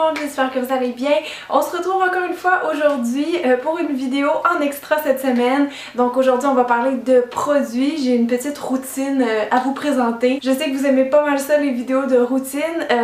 monde, j'espère que vous allez bien. On se retrouve encore une fois aujourd'hui pour une vidéo en extra cette semaine. Donc aujourd'hui on va parler de produits. J'ai une petite routine à vous présenter. Je sais que vous aimez pas mal ça, les vidéos de routine.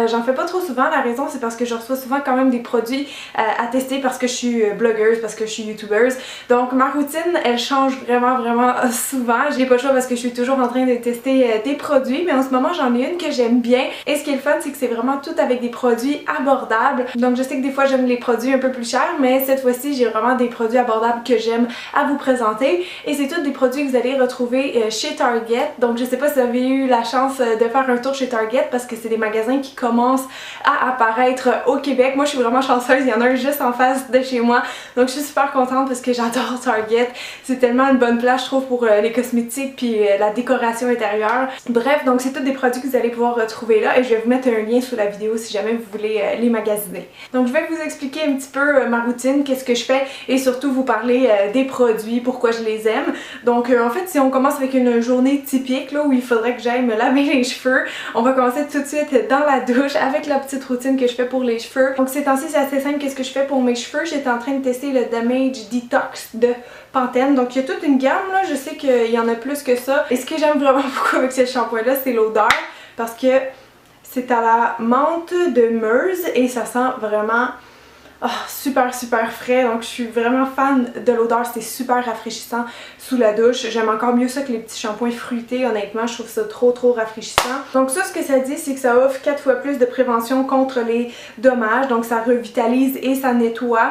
J'en fais pas trop souvent, la raison c'est parce que je reçois souvent quand même des produits à tester parce que je suis blogueuse, parce que je suis youtubeuse. Donc ma routine elle change vraiment souvent. J'ai pas le choix parce que je suis toujours en train de tester des produits, mais en ce moment j'en ai une que j'aime bien. Et ce qui est le fun c'est que c'est vraiment tout avec des produits abordables. Donc je sais que des fois j'aime les produits un peu plus chers, mais cette fois-ci j'ai vraiment des produits abordables que j'aime à vous présenter. Et c'est tous des produits que vous allez retrouver chez Target. Donc je sais pas si vous avez eu la chance de faire un tour chez Target parce que c'est des magasins qui commencent à apparaître au Québec. Moi je suis vraiment chanceuse, il y en a un juste en face de chez moi. Donc je suis super contente parce que j'adore Target. C'est tellement une bonne place je trouve pour les cosmétiques puis la décoration intérieure. Bref, donc c'est tous des produits que vous allez pouvoir retrouver là et je vais vous mettre un lien sous la vidéo si jamais vous voulez les magasiner. Donc je vais vous expliquer un petit peu ma routine, qu'est-ce que je fais et surtout vous parler des produits, pourquoi je les aime. Donc en fait si on commence avec une journée typique là où il faudrait que j'aille me laver les cheveux, on va commencer tout de suite dans la douche avec la petite routine que je fais pour les cheveux. Donc ces temps-ci c'est assez simple, qu'est-ce que je fais pour mes cheveux. J'étais en train de tester le Damage Detox de Pantene. Donc il y a toute une gamme là, je sais qu'il y en a plus que ça. Et ce que j'aime vraiment beaucoup avec ce shampoing là c'est l'odeur parce que c'est à la menthe de Murs et ça sent vraiment super frais. Donc je suis vraiment fan de l'odeur, c'est super rafraîchissant sous la douche. J'aime encore mieux ça que les petits shampoings fruités, honnêtement je trouve ça trop rafraîchissant. Donc ça ce que ça dit c'est que ça offre 4 fois plus de prévention contre les dommages, donc ça revitalise et ça nettoie.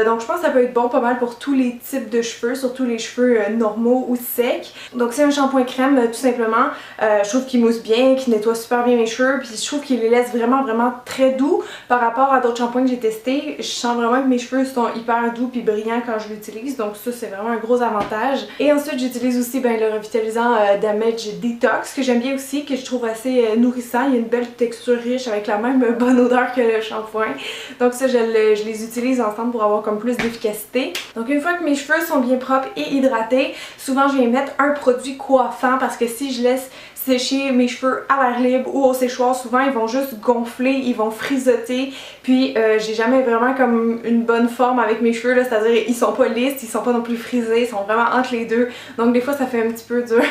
Donc je pense que ça peut être bon pas mal pour tous les types de cheveux, surtout les cheveux normaux ou secs. Donc c'est un shampoing crème tout simplement. Je trouve qu'il mousse bien, qu'il nettoie super bien mes cheveux, puis je trouve qu'il les laisse vraiment très doux par rapport à d'autres shampoings que j'ai testés. Je sens vraiment que mes cheveux sont hyper doux puis brillants quand je l'utilise, donc ça c'est vraiment un gros avantage. Et ensuite j'utilise aussi le revitalisant Damage Detox que j'aime bien aussi, que je trouve assez nourrissant. Il y a une belle texture riche avec la même bonne odeur que le shampoing. Donc ça je les utilise ensemble pour avoir comme plus d'efficacité. Donc une fois que mes cheveux sont bien propres et hydratés, souvent je viens mettre un produit coiffant parce que si je laisse sécher mes cheveux à l'air libre ou au séchoir, souvent ils vont juste gonfler, ils vont frisoter, puis j'ai jamais vraiment comme une bonne forme avec mes cheveux, c'est-à-dire ils sont pas lisses, ils sont pas non plus frisés, ils sont vraiment entre les deux, donc des fois ça fait un petit peu dur.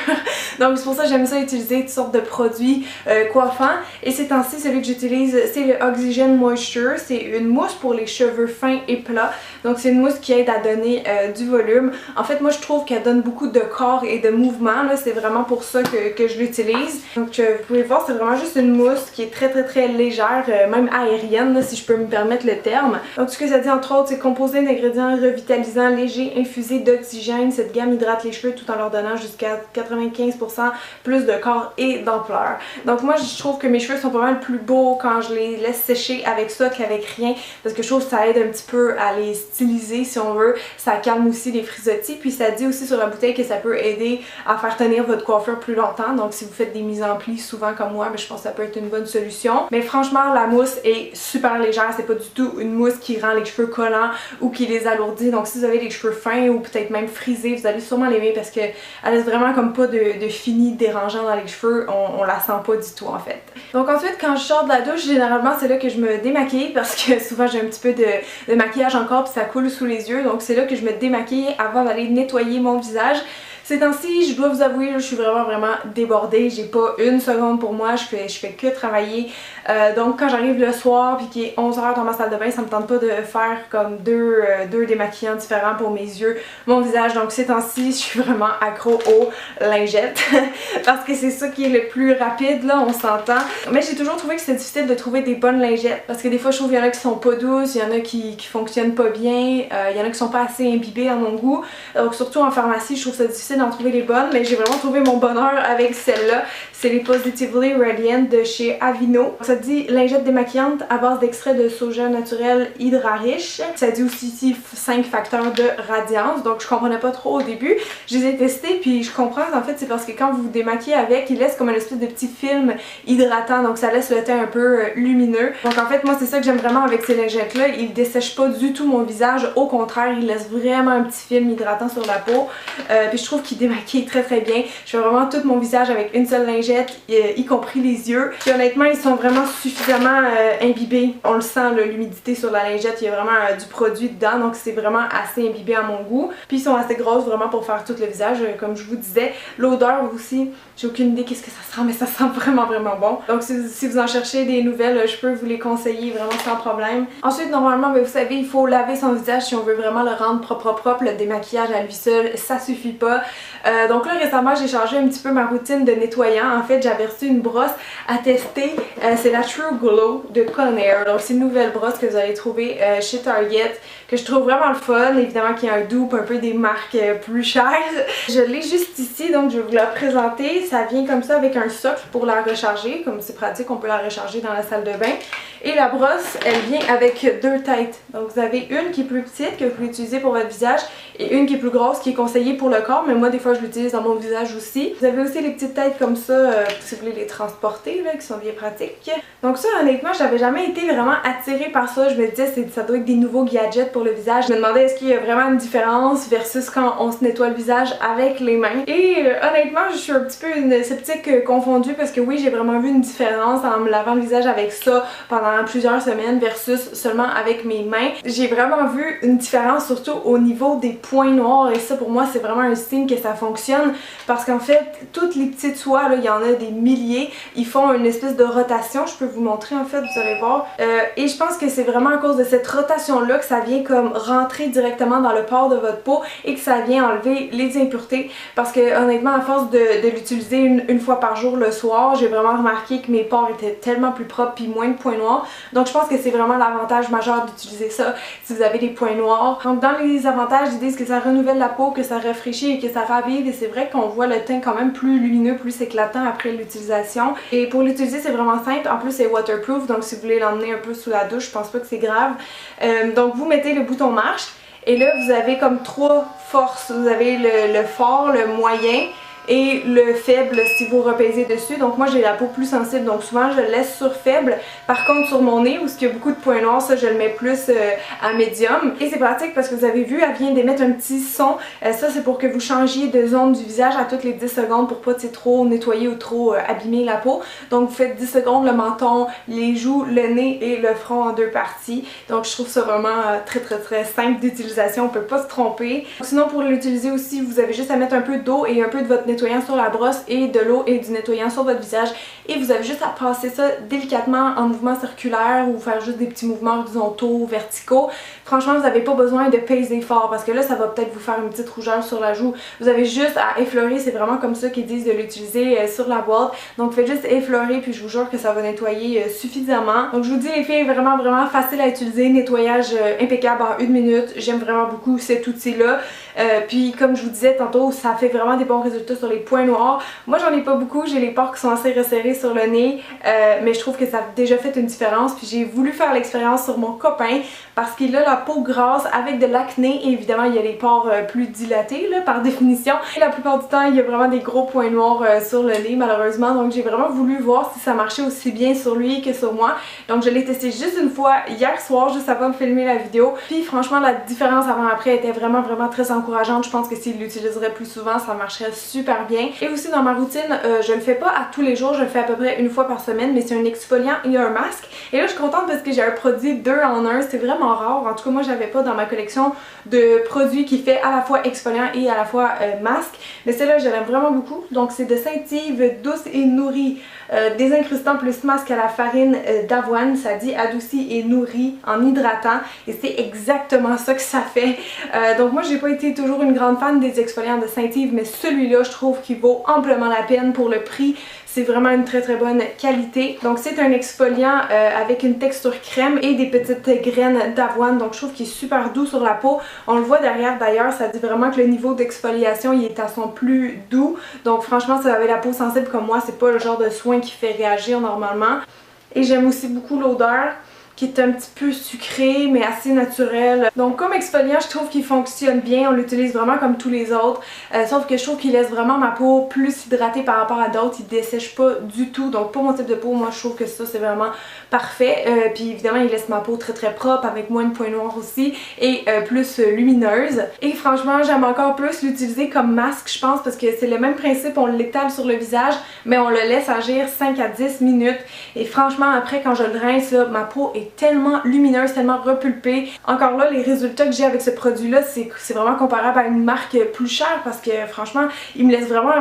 Donc c'est pour ça que j'aime ça utiliser toutes sortes de produits coiffants. Et ces temps-ci, celui que j'utilise c'est le Oxygen Moisture, c'est une mousse pour les cheveux fins et plats, donc c'est une mousse qui aide à donner du volume. En fait moi je trouve qu'elle donne beaucoup de corps et de mouvement, c'est vraiment pour ça que je l'utilise. Donc vous pouvez voir c'est vraiment juste une mousse qui est très légère, même aérienne là, si je peux me permettre le terme. Donc ce que ça dit entre autres c'est composé d'ingrédients revitalisants légers infusés d'oxygène. Cette gamme hydrate les cheveux tout en leur donnant jusqu'à 95% plus de corps et d'ampleur. Donc moi je trouve que mes cheveux sont pas mal plus beaux quand je les laisse sécher avec ça qu'avec rien, parce que je trouve que ça aide un petit peu à les styliser si on veut. Ça calme aussi les frisottis, puis ça dit aussi sur la bouteille que ça peut aider à faire tenir votre coiffure plus longtemps. Donc si vous faites des mises en plis souvent comme moi, mais je pense que ça peut être une bonne solution. Mais franchement la mousse est super légère, c'est pas du tout une mousse qui rend les cheveux collants ou qui les alourdit. Donc si vous avez les cheveux fins ou peut-être même frisés, vous allez sûrement l'aimer parce que elle laisse vraiment comme pas de fini dérangeant dans les cheveux, on la sent pas du tout en fait. Donc ensuite quand je sors de la douche, généralement c'est là que je me démaquille parce que souvent j'ai un petit peu de maquillage encore puis ça coule sous les yeux, donc c'est là que je me démaquille avant d'aller nettoyer mon visage. Ces temps-ci, je dois vous avouer, je suis vraiment débordée, j'ai pas une seconde pour moi, je fais que travailler. Donc quand j'arrive le soir puis qu'il est 11h dans ma salle de bain, ça me tente pas de faire comme deux démaquillants différents pour mes yeux, mon visage. Donc ces temps-ci, je suis vraiment accro aux lingettes parce que c'est ça qui est le plus rapide là, on s'entend. Mais j'ai toujours trouvé que c'était difficile de trouver des bonnes lingettes parce que des fois je trouve qu'il y en a qui sont pas douces, il y en a qui fonctionnent pas bien, il y en a qui sont pas assez imbibées à mon goût. Donc surtout en pharmacie, je trouve ça difficile d'en trouver les bonnes, mais j'ai vraiment trouvé mon bonheur avec celle-là. C'est les Positively Radiant de chez Aveeno. Ça dit lingette démaquillante à base d'extrait de soja naturel hydra riche. Ça dit aussi ici 5 facteurs de radiance, donc je comprenais pas trop au début. Je les ai testés puis je comprends en fait c'est parce que quand vous vous démaquillez avec, il laisse comme un espèce de petit film hydratant, donc ça laisse le teint un peu lumineux. Donc en fait moi c'est ça que j'aime vraiment avec ces lingettes là, ils dessèchent pas du tout mon visage, au contraire ils laissent vraiment un petit film hydratant sur la peau. Puis je trouve qu'il démaquille très très bien. Je fais vraiment tout mon visage avec une seule lingette, y compris les yeux. Puis honnêtement, ils sont vraiment suffisamment imbibés. On le sent, l'humidité sur la lingette, il y a vraiment du produit dedans, donc c'est vraiment assez imbibé à mon goût. Puis ils sont assez grosses vraiment pour faire tout le visage, comme je vous disais. L'odeur aussi, j'ai aucune idée qu'est-ce que ça sent, mais ça sent vraiment bon. Donc si vous en cherchez des nouvelles, je peux vous les conseiller vraiment sans problème. Ensuite, normalement, vous savez, il faut laver son visage si on veut vraiment le rendre propre. Le démaquillage à lui seul, ça suffit pas. Donc là, récemment, j'ai changé un petit peu ma routine de nettoyant. En fait, j'avais reçu une brosse à tester. C'est la True Glow de Conair. Donc c'est une nouvelle brosse que vous allez trouver chez Target, que je trouve vraiment le fun. Évidemment qu'il y a un dupe, un peu des marques plus chères. Je l'ai juste ici, donc je vais vous la présenter. Ça vient comme ça avec un socle pour la recharger. Comme c'est pratique, on peut la recharger dans la salle de bain. Et la brosse, elle vient avec deux têtes. Donc vous avez une qui est plus petite, que vous pouvez utiliser pour votre visage, et une qui est plus grosse, qui est conseillée pour le corps, mais moi des fois je l'utilise dans mon visage aussi. Vous avez aussi les petites têtes comme ça, si vous voulez les transporter, là, qui sont bien pratiques. Donc ça, honnêtement, j'avais jamais été vraiment attirée par ça. Je me disais, ça doit être des nouveaux gadgets pour le visage. Je me demandais est-ce qu'il y a vraiment une différence versus quand on se nettoie le visage avec les mains. Et honnêtement, je suis un petit peu une sceptique confondue, parce que oui, j'ai vraiment vu une différence en me lavant le visage avec ça pendant plusieurs semaines versus seulement avec mes mains. J'ai vraiment vu une différence, surtout au niveau des points noirs, et ça pour moi c'est vraiment un signe que ça fonctionne, parce qu'en fait toutes les petites soies, là, il y en a des milliers, ils font une espèce de rotation. Je peux vous montrer en fait, vous allez voir, et je pense que c'est vraiment à cause de cette rotation là que ça vient comme rentrer directement dans le pore de votre peau et que ça vient enlever les impuretés, parce que honnêtement à force de l'utiliser une fois par jour le soir, j'ai vraiment remarqué que mes pores étaient tellement plus propres puis moins de points noirs. Donc je pense que c'est vraiment l'avantage majeur d'utiliser ça si vous avez des points noirs. Donc dans les avantages, ils disent que ça renouvelle la peau, que ça rafraîchit et que ça ravive, et c'est vrai qu'on voit le teint quand même plus lumineux, plus éclatant après l'utilisation. Et pour l'utiliser, c'est vraiment simple. En plus, c'est waterproof, donc si vous voulez l'emmener un peu sous la douche, je pense pas que c'est grave. Donc vous mettez le bouton marche et là vous avez comme trois forces. Vous avez le fort, le moyen et le faible si vous repaisez dessus. Donc moi j'ai la peau plus sensible, donc souvent je le laisse sur faible. Par contre sur mon nez où il y a beaucoup de points noirs, ça je le mets plus à médium. Et c'est pratique parce que vous avez vu, elle vient d'émettre un petit son. Ça c'est pour que vous changiez de zone du visage à toutes les 10 secondes pour pas trop nettoyer ou trop abîmer la peau. Donc vous faites 10 secondes le menton, les joues, le nez et le front en deux parties. Donc je trouve ça vraiment très simple d'utilisation, on peut pas se tromper. Sinon pour l'utiliser aussi, vous avez juste à mettre un peu d'eau et un peu de votre nettoyant sur la brosse et de l'eau et du nettoyant sur votre visage, et vous avez juste à passer ça délicatement en mouvement circulaire ou faire juste des petits mouvements horizontaux, verticaux. Franchement, vous n'avez pas besoin de peser fort parce que là ça va peut-être vous faire une petite rougeur sur la joue. Vous avez juste à effleurer, c'est vraiment comme ça qu'ils disent de l'utiliser sur la boîte. Donc faites juste effleurer puis je vous jure que ça va nettoyer suffisamment. Donc je vous dis les filles, vraiment facile à utiliser, nettoyage impeccable en 1 minute. J'aime vraiment beaucoup cet outil là. Puis comme je vous disais tantôt, ça fait vraiment des bons résultats sur les points noirs. Moi j'en ai pas beaucoup, j'ai les pores qui sont assez resserrés sur le nez, mais je trouve que ça a déjà fait une différence. Puis j'ai voulu faire l'expérience sur mon copain parce qu'il a la peau grasse avec de l'acné et évidemment il y a les pores plus dilatés là, par définition. Et la plupart du temps il y a vraiment des gros points noirs sur le nez malheureusement, donc j'ai vraiment voulu voir si ça marchait aussi bien sur lui que sur moi. Donc je l'ai testé juste une fois hier soir, juste avant de filmer la vidéo. Puis franchement la différence avant-après était vraiment très encourageante. Je pense que s'il l'utiliserait plus souvent, ça marcherait super bien. Et aussi dans ma routine, je le fais pas à tous les jours, je le fais à peu près une fois par semaine, mais c'est un exfoliant et un masque. Et là je suis contente parce que j'ai un produit 2 en 1, c'est vraiment rare. En tout cas moi j'avais pas dans ma collection de produits qui fait à la fois exfoliant et à la fois masque. Mais celle-là je l'aime vraiment beaucoup. Donc c'est de Saint-Yves douce et nourrie, désincrustant plus masque à la farine d'avoine. Ça dit adouci et nourri en hydratant et c'est exactement ça que ça fait. Donc moi j'ai pas été toujours une grande fan des exfoliants de Saint-Yves, mais celui-là je trouve qu'il vaut amplement la peine pour le prix. C'est vraiment une très bonne qualité. Donc c'est un exfoliant avec une texture crème et des petites graines d'avoine. Donc je trouve qu'il est super doux sur la peau. On le voit derrière d'ailleurs, ça dit vraiment que le niveau d'exfoliation il est à son plus doux. Donc franchement si vous avez la peau sensible comme moi, c'est pas le genre de soin qui fait réagir normalement. Et j'aime aussi beaucoup l'odeur. qui est un petit peu sucré mais assez naturel. Donc comme exfoliant, je trouve qu'il fonctionne bien, on l'utilise vraiment comme tous les autres, sauf que je trouve qu'il laisse vraiment ma peau plus hydratée par rapport à d'autres, il dessèche pas du tout. Donc pour mon type de peau, moi je trouve que ça c'est vraiment parfait. Puis évidemment il laisse ma peau très très propre avec moins de points noirs aussi et plus lumineuse. Et franchement j'aime encore plus l'utiliser comme masque, je pense, parce que c'est le même principe, on l'étale sur le visage mais on le laisse agir 5 à 10 minutes et franchement après quand je le rince là, ma peau est tellement lumineuse, tellement repulpée. Encore là, les résultats que j'ai avec ce produit là, c'est vraiment comparable à une marque plus chère parce que franchement il me laisse vraiment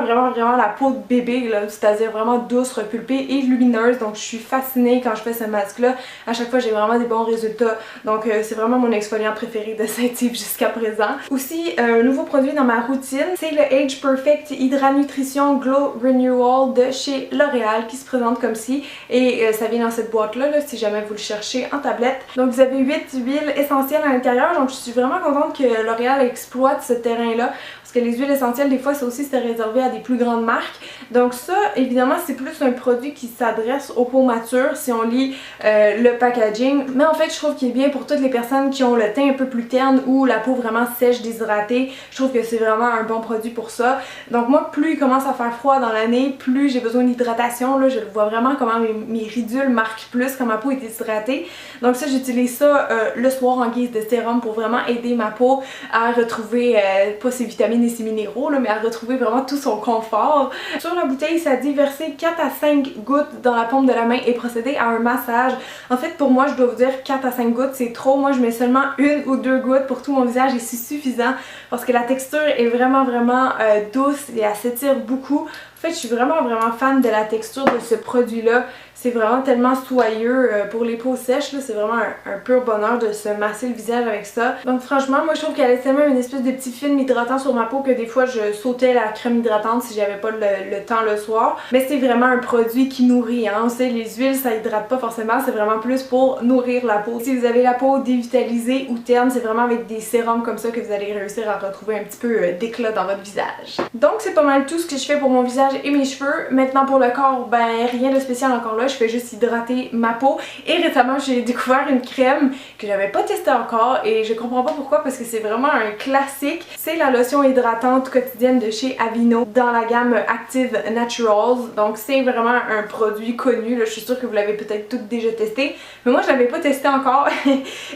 la peau de bébé, c'est-à-dire vraiment douce, repulpée et lumineuse. Donc je suis fascinée quand je fais ce masque là, à chaque fois j'ai vraiment des bons résultats. Donc c'est vraiment mon exfoliant préféré de Saint-Yves jusqu'à présent. Aussi un nouveau produit dans ma routine, c'est le Age Perfect Hydra Nutrition Glow Renewal de chez L'Oréal qui se présente comme ci et ça vient dans cette boîte là, si jamais vous le cherchez en tablette. Donc vous avez 8 huiles essentielles à l'intérieur, donc je suis vraiment contente que L'Oréal exploite ce terrain là parce que les huiles essentielles des fois c'est aussi réservé à des plus grandes marques. Donc ça évidemment c'est plus un produit qui s'adresse aux peaux matures si on lit le packaging, mais en fait je trouve qu'il est bien pour toutes les personnes qui ont le teint un peu plus terne ou la peau vraiment sèche, déshydratée. Je trouve que c'est vraiment un bon produit pour ça. Donc moi plus il commence à faire froid dans l'année, plus j'ai besoin d'hydratation, là je le vois vraiment comment mes ridules marquent plus quand ma peau est déshydratée. Donc ça j'utilise ça le soir en guise de sérum pour vraiment aider ma peau à retrouver pas ses vitamines et ses minéraux là, mais à retrouver vraiment tout son confort. Sur la bouteille ça dit verser 4 à 5 gouttes dans la paume de la main et procéder à un massage. En fait pour moi je dois vous dire 4 à 5 gouttes c'est trop, moi je mets seulement 1 ou 2 gouttes pour tout mon visage et c'est suffisant parce que la texture est vraiment douce et elle s'étire beaucoup. En fait je suis vraiment fan de la texture de ce produit là. C'est vraiment tellement soyeux pour les peaux sèches, c'est vraiment un pur bonheur de se masser le visage avec ça. Donc franchement moi je trouve qu'elle laisse tellement une espèce de petit film hydratant sur ma peau que des fois je sautais la crème hydratante si j'avais pas le temps le soir. Mais c'est vraiment un produit qui nourrit, hein. On sait les huiles ça hydrate pas forcément, c'est vraiment plus pour nourrir la peau. Si vous avez la peau dévitalisée ou terne, c'est vraiment avec des sérums comme ça que vous allez réussir à retrouver un petit peu d'éclat dans votre visage. Donc c'est pas mal tout ce que je fais pour mon visage et mes cheveux. Maintenant pour le corps, ben rien de spécial encore là. Je fais juste hydrater ma peau et récemment j'ai découvert une crème que j'avais pas testée encore et je comprends pas pourquoi parce que c'est vraiment un classique. C'est la lotion hydratante quotidienne de chez Aveeno dans la gamme Active Naturals. Donc c'est vraiment un produit connu, là. Je suis sûre que vous l'avez peut-être toutes déjà testé, mais moi je l'avais pas testé encore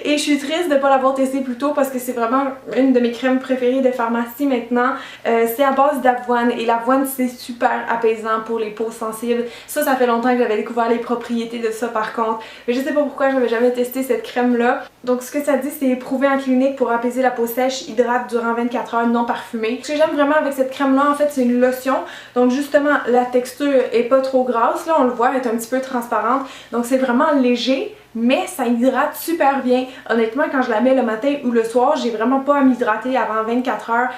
et je suis triste de pas l'avoir testé plus tôt parce que c'est vraiment une de mes crèmes préférées de pharmacie maintenant. C'est à base d'avoine et l'avoine c'est super apaisant pour les peaux sensibles. Ça fait longtemps que j'avais découvert les propriétés de ça par contre, mais je sais pas pourquoi j'avais jamais testé cette crème là. Donc ce que ça dit c'est éprouvé en clinique pour apaiser la peau sèche, hydrate durant 24 heures, non parfumée. Ce que j'aime vraiment avec cette crème là en fait c'est une lotion, donc justement la texture est pas trop grasse, là on le voit, elle est un petit peu transparente, donc c'est vraiment léger. Mais ça hydrate super bien. Honnêtement quand je la mets le matin ou le soir, j'ai vraiment pas à m'hydrater avant 24 heures.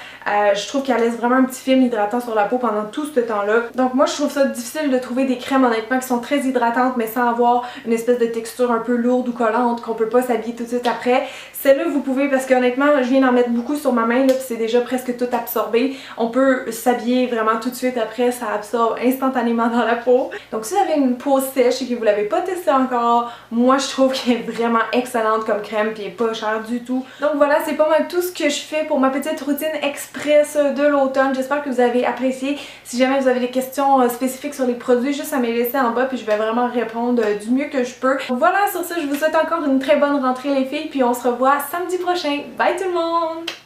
Je trouve qu'elle laisse vraiment un petit film hydratant sur la peau pendant tout ce temps là. Donc moi je trouve ça difficile de trouver des crèmes honnêtement qui sont très hydratantes mais sans avoir une espèce de texture un peu lourde ou collante qu'on peut pas s'habiller tout de suite après. Celle-là vous pouvez parce qu'honnêtement je viens d'en mettre beaucoup sur ma main là puis c'est déjà presque tout absorbé. On peut s'habiller vraiment tout de suite après, ça absorbe instantanément dans la peau. Donc si vous avez une peau sèche et que vous l'avez pas testé encore, moi je trouve qu'elle est vraiment excellente comme crème puis elle est pas chère du tout. Donc voilà, c'est pas mal tout ce que je fais pour ma petite routine express de l'automne. J'espère que vous avez apprécié. Si jamais vous avez des questions spécifiques sur les produits, juste à me les laisser en bas puis je vais vraiment répondre du mieux que je peux. Voilà, sur ce, je vous souhaite encore une très bonne rentrée les filles puis on se revoit samedi prochain. Bye tout le monde!